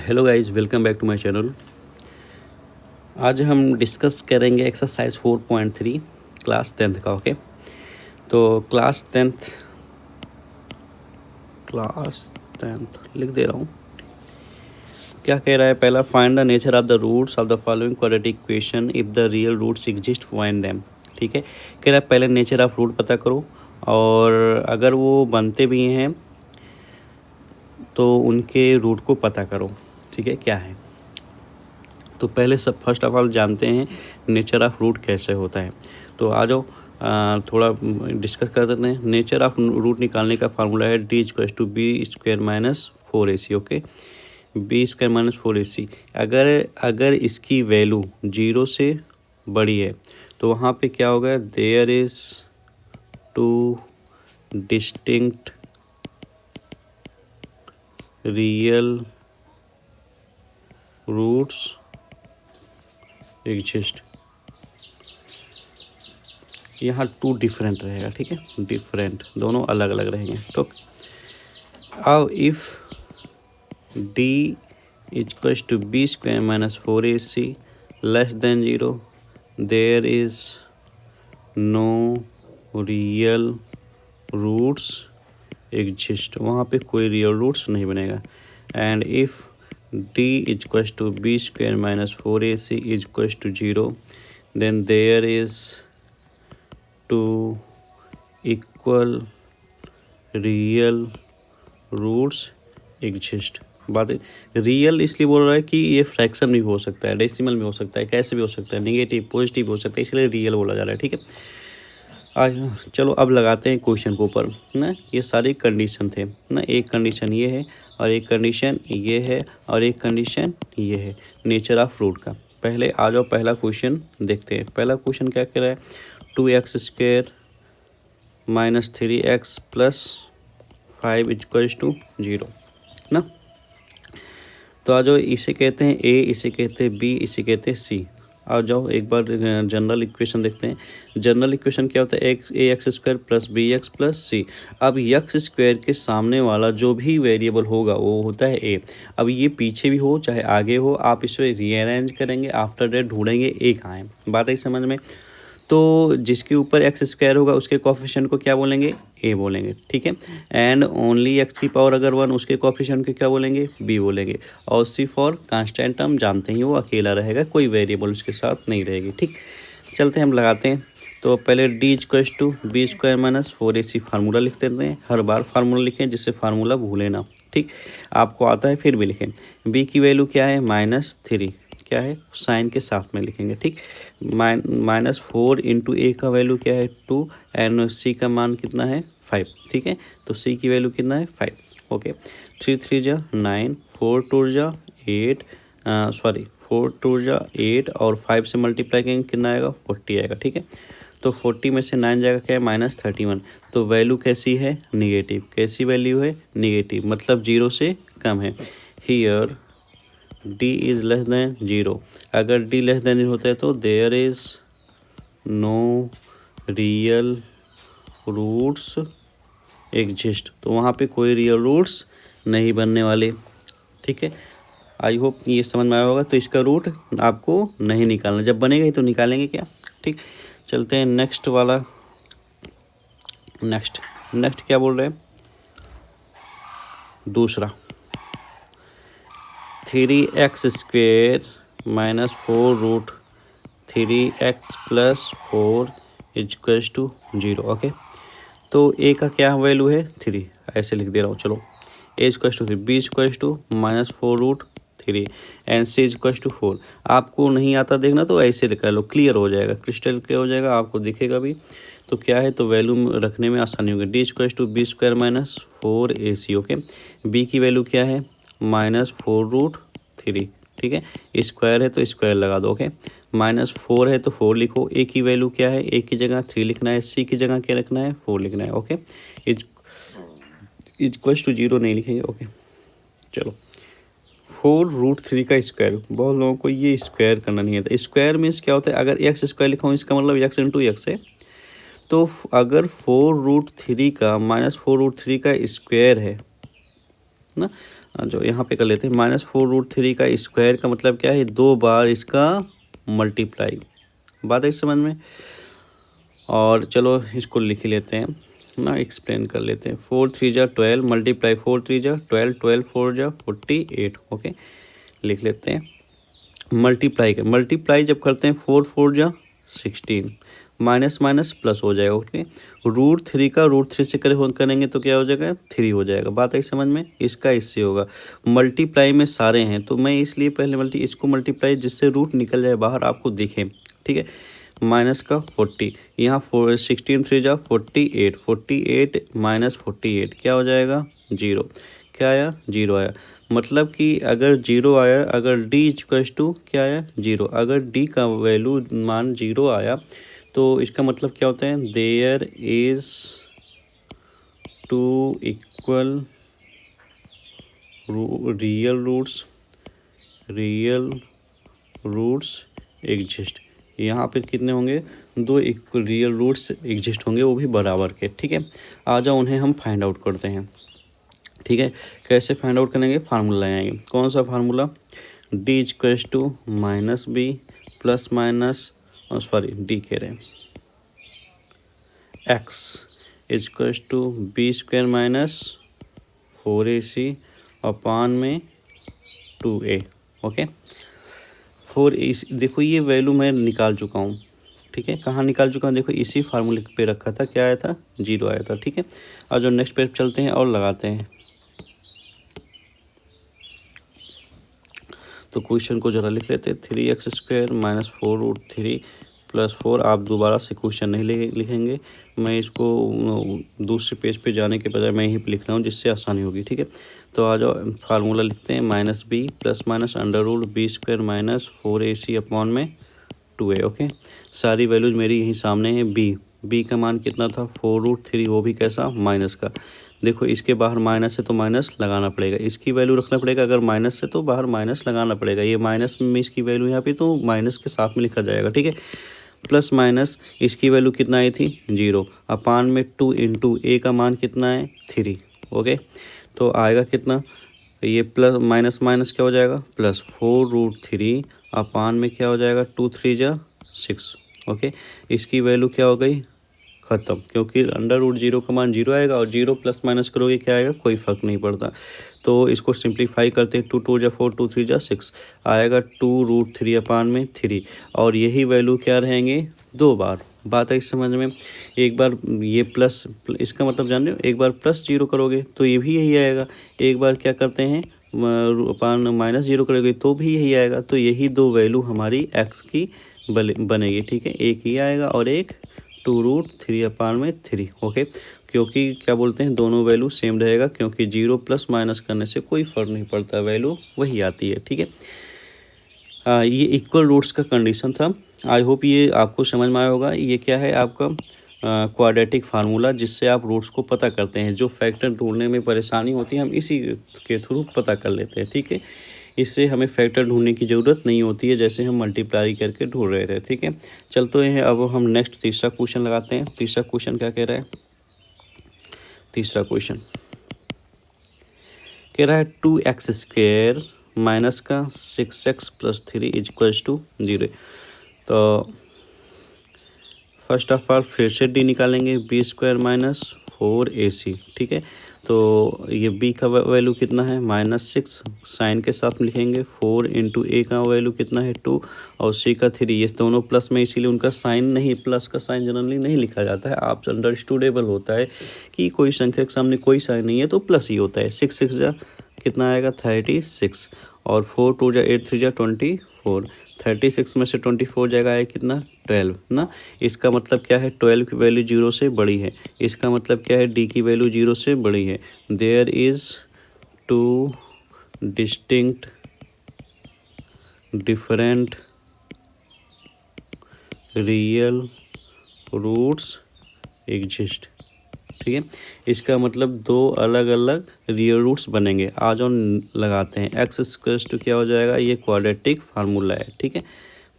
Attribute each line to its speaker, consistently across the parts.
Speaker 1: Hello guys, welcome back to my channel. आज हम discuss करेंगे एक्सरसाइज 4.3 क्लास 10th का। ओके, तो क्लास टेंथ लिख दे रहा हूँ। क्या कह रहा है? पहला, find the nature of the roots of the following quadratic equation if the real roots exist find them. ठीक है, कह रहा है पहले नेचर ऑफ रूट पता करो, और अगर वो बनते भी हैं तो उनके रूट को पता करो। ठीक है, क्या है? तो पहले सब फर्स्ट ऑफ ऑल जानते हैं नेचर ऑफ रूट कैसे होता है। तो आ जाओ थोड़ा डिस्कस कर देते हैं। नेचर ऑफ रूट निकालने का फार्मूला है d=b² - 4ac। Okay, b² - 4ac। अगर इसकी वैल्यू 0 से बड़ी है तो वहाँ पे क्या होगा? There is two distinct real roots exist. यहाँ टू डिफरेंट रहेगा। ठीक है, डिफरेंट, दोनों अलग अलग रहेंगे। तो अब if d=b² - 4ac less than 0 there is no real roots exist. वहाँ पे कोई रियल रूट्स नहीं बनेगा। And if d=b² - 4ac = 0 then there is two equal real roots exist. बात रियल इसलिए बोल रहा है कि ये फ्रैक्शन भी हो सकता है, डेसिमल भी हो सकता है, कैसे भी हो सकता है, नेगेटिव पॉजिटिव हो सकता है, इसलिए रियल बोला जा रहा है। ठीक है, आज चलो अब लगाते हैं क्वेश्चन के ऊपर ना। ये सारी कंडीशन थे ना, एक कंडीशन ये है और एक कंडीशन ये है और एक कंडीशन ये है नेचर ऑफ रूट का। पहले आ जाओ पहला क्वेश्चन देखते हैं। पहला क्वेश्चन क्या कह रहा है? 2x² - 3x + 5 = 0 ना। तो आ जाओ, इसे कहते हैं ए, इसे कहते हैं बी, इसे कहते हैं सी। आ जाओ एक बार जनरल इक्वेशन देखते हैं। जनरल इक्वेशन क्या होता है? ax² + bx + c। अब x² के सामने वाला जो भी वेरिएबल होगा वो होता है a। अब ये पीछे भी हो चाहे आगे हो, आप इसे रीअरेंज करेंगे, आफ्टर डेट ढूंढेंगे a कहाँ है। बात है समझ में? तो जिसके ऊपर x² होगा उसके कोफिशिएंट को क्या बोलेंगे? a बोलेंगे। ठीक है, एंड ओनली x⁻, अगर 1 उसके कोफिशिएंट को क्या बोलेंगे? b बोलेंगे। और c फॉर कांस्टेंट टर्म जानते हैं वो अकेला रहेगा, कोई वेरिएबल उसके साथ नहीं रहेगी। ठीक, चलते हैं हम लगाते हैं। तो पहले d=b² - 4ac फार्मूला लिख देते हैं। हर बार फार्मूला लिखें जिससे फार्मूला भूले ना। ठीक, आपको आता है फिर भी लिखें। b की वैल्यू क्या है? -3। क्या है? साइन के साथ में लिखेंगे। ठीक, -4 इंटू a का वैल्यू क्या है? 2 एंड c का मान कितना है? 5। ठीक है, तो c की वैल्यू कितना है? 5। ओके, 3 3 जा 9, 4 2 जा 8, 4 2 जा 8 और 5 से मल्टीप्लाई करेंगे कितना आएगा? 40 आएगा। ठीक है, तो 40 में से 9 जाएगा क्या है? -31। तो वैल्यू कैसी है? निगेटिव। कैसी वैल्यू है? निगेटिव, मतलब 0 से कम है। Here d is less than 0। अगर d लेस देन 0 होता है तो there is no real roots exist. तो वहाँ पे कोई रियल रूट्स नहीं बनने वाले। ठीक है, आई होप ये समझ में आया होगा। तो इसका रूट आपको नहीं निकालना, जब बनेगा ही तो निकालेंगे क्या। ठीक, चलते हैं नेक्स्ट वाला। नेक्स्ट क्या बोल रहे हैं? दूसरा, 3x² - 4√3x + 4 = 0। ओके, तो a का क्या वैल्यू है? 3। ऐसे लिख दे रहा हूँ। चलो, a = 3, b = -4√3 एंड c = 4। आपको नहीं आता देखना तो ऐसे कर लो, क्लियर हो जाएगा, क्रिस्टल क्लियर हो जाएगा, आपको दिखेगा भी। तो क्या है? तो वैल्यू रखने में आसानी होगी। d = b² - 4ac। Okay, b की वैल्यू क्या है? -4√3। ठीक है, स्क्वायर है तो स्क्वायर लगा दो। ओके, -4 है तो 4 लिखो। a की वैल्यू क्या है? a की जगह 3 लिखना है, c की जगह क्या लिखना है? 4 लिखना है। ओके, = 0 नहीं लिखेंगे। ओके, चलो, 4√3 का स्क्वायर। बहुत लोगों को ये स्क्वायर करना नहीं आता। स्क्वायर मीन्स क्या होता है? अगर x² लिखा हूँ इसका मतलब x × x है। तो अगर 4√3 का -4√3 का स्क्वायर है ना, जो यहाँ पे कर लेते हैं -4√3 का स्क्वायर का मतलब क्या है, 2 बार इसका मल्टीप्लाई। बात है समझ में। और चलो इसको लिख लेते हैं ना, एक्सप्लेन कर लेते हैं। 4 3 जा 12 मल्टीप्लाई 4 3 जा 12, 12 4 जा 48। ओके, लिख लेते हैं। मल्टीप्लाई जब करते हैं 4 4 जा 16, माइनस माइनस प्लस हो जाएगा। ओके, √3 का √3 से करेंगे तो क्या हो जाएगा, 3 हो जाएगा। बात है समझ में। इसका इससे होगा, मल्टीप्लाई में सारे हैं तो मैं इसलिए पहले इसको मल्टीप्लाई जिससे रूट निकल जाए बाहर, आपको दिखे। ठीक है, माइनस का 40, यहाँ 16 3 जा 48, 48 माइनस 48 क्या हो जाएगा, 0। क्या आया, 0 आया। मतलब कि अगर 0 आया, अगर डी इक्वल्स टू क्या आया, 0, अगर डी का वैल्यू मान 0 आया तो इसका मतलब क्या होता है, there is 2 equal real roots exist. यहाँ पे कितने होंगे, 2 इक्वल रियल रूट्स एग्जिस्ट होंगे, वो भी बराबर के। ठीक है, आ जाओ उन्हें हम फाइंड आउट करते हैं। ठीक है, कैसे फाइंड आउट करेंगे, फार्मूला लगाएंगे। कौन सा formula, D equals to minus B plus minus D कह रहे हैं x equals to B square minus 4ac upon में 2a। ओके, 4ac देखो ये वैल्यू मैं निकाल चुका हूँ। ठीक है, कहाँ निकाल चुका हूँ, देखो इसी फार्मूले पे रखा था, क्या आया था, 0 आया था। ठीक है, और जो नेक्स्ट पेज चलते हैं और लगाते हैं। तो क्वेश्चन को जरा लिख लेते हैं। 3x² minus 4√3 plus 4। आप दोबारा से क्वेश्चन नहीं लिखेंगे, मैं इसको दूसरे पेज पे जाने के बजाय मैं यहीं पे लिख रहा हूँ जिससे आसानी होगी। ठीक है, तो आ जाओ फार्मूला लिखते हैं। Minus B plus minus √b² minus 4ac upon में 2a। ओके, सारी वैल्यूज मेरी यहीं सामने है। बी का मान कितना था, 4√3, वो भी कैसा, माइनस का। देखो इसके बाहर माइनस है तो माइनस लगाना पड़ेगा, इसकी वैल्यू रखना पड़ेगा। अगर माइनस है तो बाहर माइनस लगाना पड़ेगा। ये माइनस में इसकी वैल्यू यहाँ पे तो माइनस के साथ में लिखा जाएगा। ठीक है, प्लस माइनस इसकी वैल्यू कितना आई थी, 0 अपान में 2 इंटू ए का मान कितना है, 3। ओके, तो आएगा कितना, ये प्लस माइनस माइनस क्या हो जाएगा, प्लस 4√3 अपान में क्या हो जाएगा, 2 3 जा 6। ओके, इसकी वैल्यू क्या हो गई, ख़त्म, क्योंकि √0 का मान 0 आएगा और 0 प्लस माइनस करोगे क्या आएगा, कोई फ़र्क नहीं पड़ता। तो इसको सिंप्लीफाई करते हैं, 2 2 जा 4, 2 3 जा 6 आएगा, 2√3 अपान में 3। और यही वैल्यू क्या रहेंगे, 2 बार। बात है इस समझ में। एक बार ये प्लस, इसका मतलब जान रहे हो, एक बार प्लस 0 करोगे तो ये भी यही आएगा। एक बार क्या करते हैं, अपान माइनस 0 करोगे तो भी यही आएगा। तो यही 2 वैल्यू हमारी एक्स की बनेगी। ठीक है, एक ही आएगा और एक 2√3 अपान में 3। ओके, क्योंकि क्या बोलते हैं, दोनों वैल्यू सेम रहेगा, क्योंकि 0 प्लस माइनस करने से कोई फ़र्क नहीं पड़ता, वैल्यू वही आती है। ठीक है, ये इक्वल रूट्स का कंडीशन था। आई होप ये आपको समझ में आया होगा। ये क्या है आपका क्वाड्रेटिक फार्मूला, जिससे आप रूट्स को पता करते हैं। जो फैक्टर ढूंढने में परेशानी होती है हम इसी के थ्रू पता कर लेते हैं। ठीक है, इससे हमें फैक्टर ढूंढने की ज़रूरत नहीं होती है, जैसे हम मल्टीप्लाई करके ढूंढ रहे थे। ठीक है, चलते हैं अब हम नेक्स्ट तीसरा क्वेश्चन लगाते हैं। तीसरा क्वेश्चन क्या कह रहा है, तीसरा क्वेश्चन कह रहा है 2x² माइनस का 6x प्लस 3 इक्वल्स टू 0। तो फर्स्ट ऑफ ऑल फिर से डी निकालेंगे, b² माइनस 4ac। ठीक है, तो ये b का वैल्यू कितना है, -6, साइन के साथ लिखेंगे। 4 इंटू ए का वैल्यू कितना है, 2, और c का 3। ये दोनों प्लस में, इसीलिए उनका साइन नहीं, प्लस का साइन जनरली नहीं लिखा जाता है। आप अंडरस्टूडेबल होता है कि कोई संख्या के सामने कोई साइन नहीं है तो प्लस ही होता है। 6 6 जा कितना आएगा, 36, और 4 2 जा 8 3 जा 24। 36 में से 24 जाएगा है कितना, 12 ना। इसका मतलब क्या है, 12 की वैल्यू 0 से बड़ी है। इसका मतलब क्या है, डी की वैल्यू 0 से बड़ी है। There is 2 distinct different real roots exist. ठीक है, इसका मतलब 2 अलग अलग रियल रूट्स बनेंगे। आज हम लगाते हैं। x² क्या हो जाएगा, ये क्वाड्रेटिक फार्मूला है। ठीक है,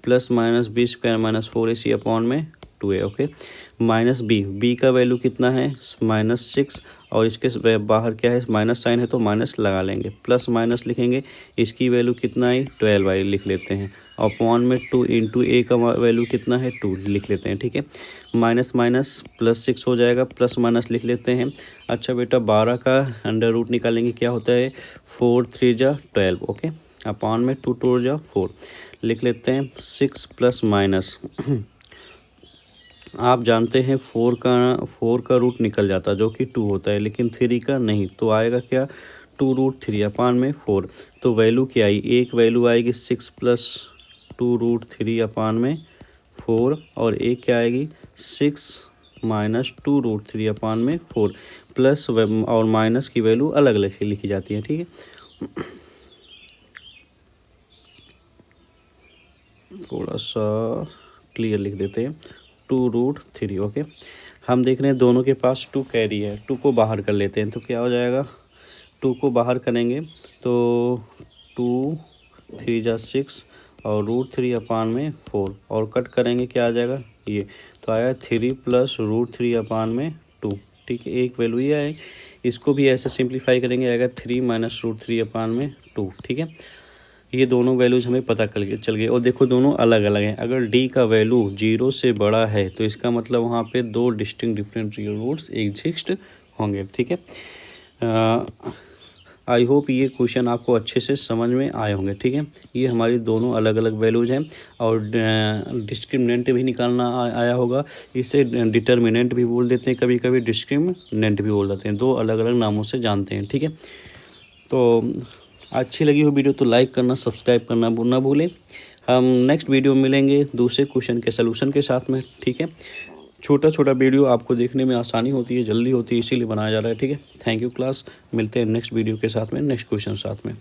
Speaker 1: plus minus b² minus 4ac upon में 2a। ओके, माइनस बी का वैल्यू कितना है, -6, और इसके बाहर क्या है, माइनस साइन है तो माइनस लगा लेंगे, प्लस माइनस लिखेंगे। इसकी वैल्यू कितना आई 12 आई लिख लेते हैं, और अपॉन में 2 इंटू ए का वैल्यू कितना है 2 लिख लेते हैं। ठीक है, माइनस माइनस प्लस 6 हो जाएगा, प्लस माइनस लिख लेते हैं। अच्छा बेटा 12 का अंडर रूट निकालेंगे, क्या होता है 4 3 जा 12। ओके, अपॉन में 2 2 जा 4 लिख लेते हैं। 6 प्लस माइनस आप जानते हैं 4 का रूट निकल जाता जो कि 2 होता है, लेकिन 3 का नहीं, तो आएगा क्या 2 रूट 3 अपान में 4। तो वैल्यू क्या आई, एक वैल्यू आएगी 6 प्लस 2 रूट 3 अपान में 4, और एक क्या आएगी 6 माइनस 2 रूट 3 अपान में 4। प्लस और माइनस की वैल्यू अलग अलग लिखी जाती है। ठीक है, थोड़ा सा क्लियर लिख देते हैं, 2 रूट 3। ओके, हम देख रहे हैं दोनों के पास 2 कैरी है, 2 को बाहर कर लेते हैं तो क्या हो जाएगा, 2 को बाहर करेंगे तो 2 3 जा 6 और रूट 3 अपान में 4, और कट करेंगे क्या आ जाएगा ये, तो आया 3 प्लस रूट 3 अपान में 2। ठीक है, एक वैल्यू ये आए, इसको भी ऐसे सिंप्लीफाई करेंगे, आएगा 3 माइनस रूट 3 अपान में 2। ठीक है, ये दोनों वैल्यूज हमें पता चल गए। और देखो दोनों अलग अलग हैं, अगर d का वैल्यू 0 से बड़ा है तो इसका मतलब वहाँ पे 2 distinct different real roots exist होंगे। ठीक है, आई होप ये क्वेश्चन आपको अच्छे से समझ में आए होंगे। ठीक है, ये हमारी दोनों अलग अलग वैल्यूज हैं, और डिस्क्रिमिनेंट भी निकालना आया होगा, इसे डिटर्मिनेंट भी बोल देते हैं, कभी कभी डिस्क्रिमिनेंट भी बोल देते हैं, दो अलग अलग नामों से जानते हैं। ठीक है, तो अच्छी लगी हो वीडियो तो लाइक करना, सब्सक्राइब करना ना भूलें। हम नेक्स्ट वीडियो में मिलेंगे दूसरे क्वेश्चन के सलूशन के साथ में। ठीक है, छोटा छोटा वीडियो आपको देखने में आसानी होती है, जल्दी होती है, इसीलिए बनाया जा रहा है। ठीक है, थैंक यू क्लास, मिलते हैं नेक्स्ट वीडियो के साथ में, नेक्स्ट क्वेश्चन साथ में।